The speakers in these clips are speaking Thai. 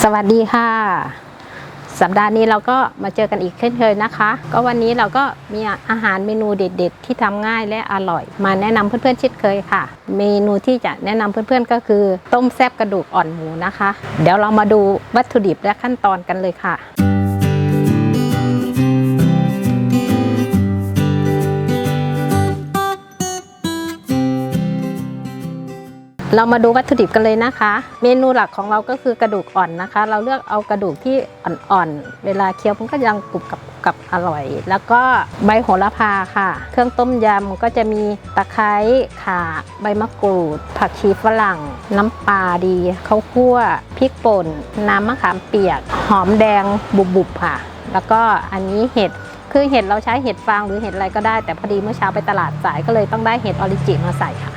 สวัสดีค่ะสัปดาห์นี้เราก็มาเจอกันอีกเช่นเคยนะคะก็วันนี้เราก็มีอาหารเมนูเด็ดๆที่ทำง่ายและอร่อยมาแนะนำเพื่อนๆเช่นเคยค่ะเมนูที่จะแนะนำเพื่อนๆก็คือต้มแซ่บกระดูกอ่อนหมูนะคะเดี๋ยวเรามาดูวัตถุดิบและขั้นตอนกันเลยค่ะเรามาดูวัตถุดิบกันเลยนะคะเมนูหลักของเราก็คือกระดูกอ่อนนะคะเราเลือกเอากระดูกที่อ่อนๆเวลาเคี้ยวมันก็ยังกรุบกับอร่อยแล้วก็ใบโหระพาค่ะเครื่องต้มยำก็จะมีตะไคร้ข่าใบมะกรูดผักชีฝรั่งน้ำปลาดีข้าวคั่วพริกป่นน้ำมะขามเปียกหอมแดงบุบๆค่ะแล้วก็อันนี้เห็ดคือเห็ดเราใช้เห็ดฟางหรือเห็ดอะไรก็ได้แต่พอดีเมื่อเช้าไปตลาดสายก็เลยต้องได้เห็ดออริจิมาใส่ค่ะ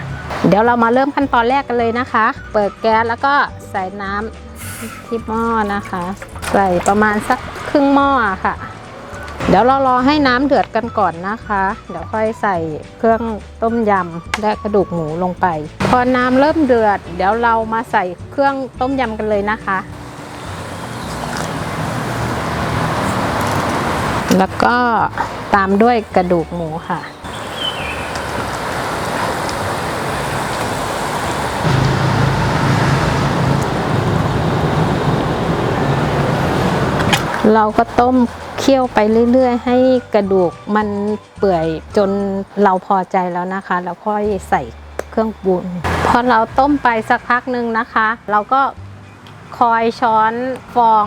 เดี๋ยวเรามาเริ่มขั้นตอนแรกกันเลยนะคะเปิดแก๊สแล้วก็ใส่น้ำที่หม้อนะคะใส่ประมาณสักครึ่งหม้อค่ะเดี๋ยวเรารอให้น้ำเดือดกันก่อนนะคะเดี๋ยวค่อยใส่เครื่องต้มยำและกระดูกหมูลงไปพอน้ำเริ่มเดือดเดี๋ยวเรามาใส่เครื่องต้มยำกันเลยนะคะแล้วก็ตามด้วยกระดูกหมูค่ะเราก็ต้มเคี่ยวไปเรื่อยๆให้กระดูกมันเปื่อยจนเราพอใจแล้วนะคะแล้วค่อยใส่เครื่องปรุงพอเราต้มไปสักพักนึงนะคะเราก็คอยช้อนฟอง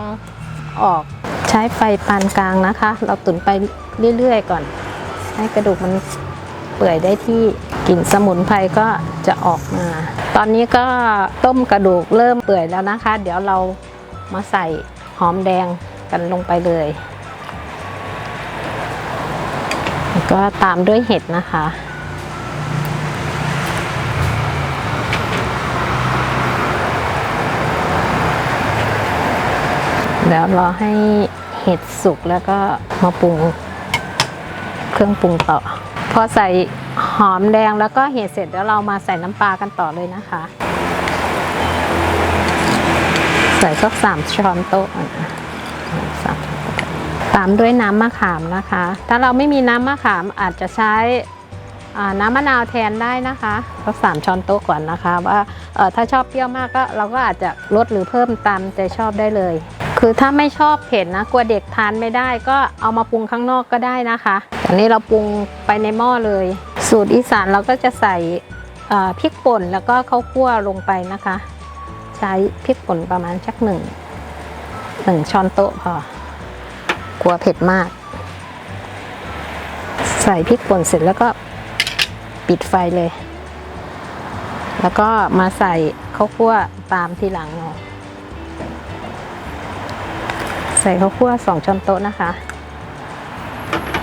ออกใช้ไฟปานกลางนะคะเราตุ๋นไปเรื่อยๆก่อนให้กระดูกมันเปื่อยได้ที่กลิ่นสมุนไพรก็จะออกมาตอนนี้ก็ต้มกระดูกเริ่มเปื่อยแล้วนะคะเดี๋ยวเรามาใส่หอมแดงกันลงไปเลยก็ตามด้วยเห็ดนะคะเดี๋ยวรอให้เห็ดสุกแล้วก็มาปรุงเครื่องปรุงต่อพอใส่หอมแดงแล้วก็เห็ดเสร็จแล้วเรามาใส่น้ำปลากันต่อเลยนะคะใส่สัก3 ช้อนโต๊ะตามด้วยน้ำมะขามนะคะถ้าเราไม่มีน้ำมะขามอาจจะใช้น้ำมะนาวแทนได้นะคะสัก3 ช้อนโต๊ะก่อนนะคะว่าถ้าชอบเปรี้ยวมากก็เราก็อาจจะลดหรือเพิ่มตามใจชอบได้เลยคือถ้าไม่ชอบเผ็ดนะกลัวเด็กทานไม่ได้ก็เอามาปรุงข้างนอกก็ได้นะคะอันนี้เราปรุงไปในหม้อเลยสูตรอีสานเราก็จะใส่พริกป่นแล้วก็ข้าวคั่วลงไปนะคะใช้พริกป่นประมาณสัก1 ช้อนโต๊ะพอกลัวเผ็ดมากใส่พริกป่นเสร็จแล้วก็ปิดไฟเลยแล้วก็มาใส่ข้าวคั่วตามทีหลังเนาะใส่ข้าวคั่ว2 ช้อนโต๊ะนะคะ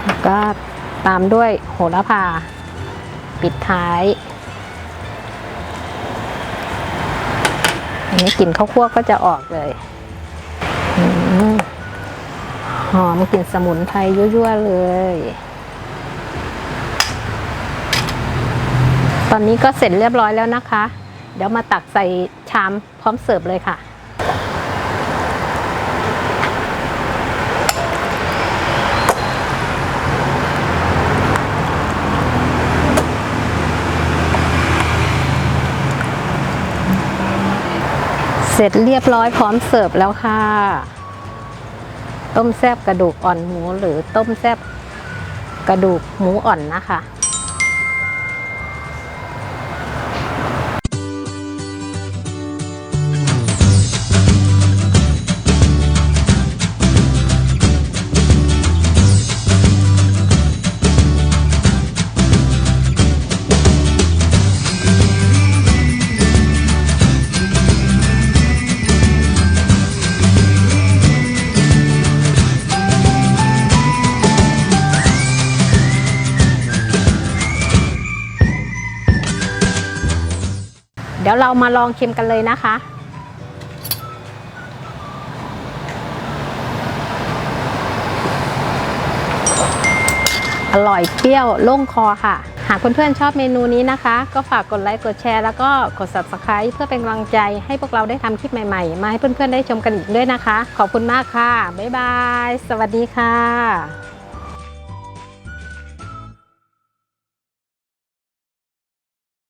แล้วก็ตามด้วยโหระพาปิดท้ายอันนี้กลิ่นข้าวคั่วก็จะออกเลยหอมกลิ่นสมุนไพรยั่วๆเลยตอนนี้ก็เสร็จเรียบร้อยแล้วนะคะเดี๋ยวมาตักใส่ชามพร้อมเสิร์ฟเลยค่ะเสร็จเรียบร้อยพร้อมเสิร์ฟแล้วค่ะต้มแซ่บกระดูกอ่อนหมูหรือต้มแซ่บกระดูกหมูอ่อนนะคะเดี๋ยวเรามาลองชิมกันเลยนะคะอร่อยเปรี้ยวโล่งคอค่ะ หากเพื่อนๆชอบเมนูนี้นะคะ ก็ฝากกดไลค์กดแชร์แล้วก็กด Subscribe เพื่อเป็นกำลังใจให้พวกเราได้ทำคลิปใหม่ๆมาให้เพื่อนๆได้ชมกันอีกด้วยนะคะขอบคุณมากค่ะบ๊ายบายสวัสดีค่ะ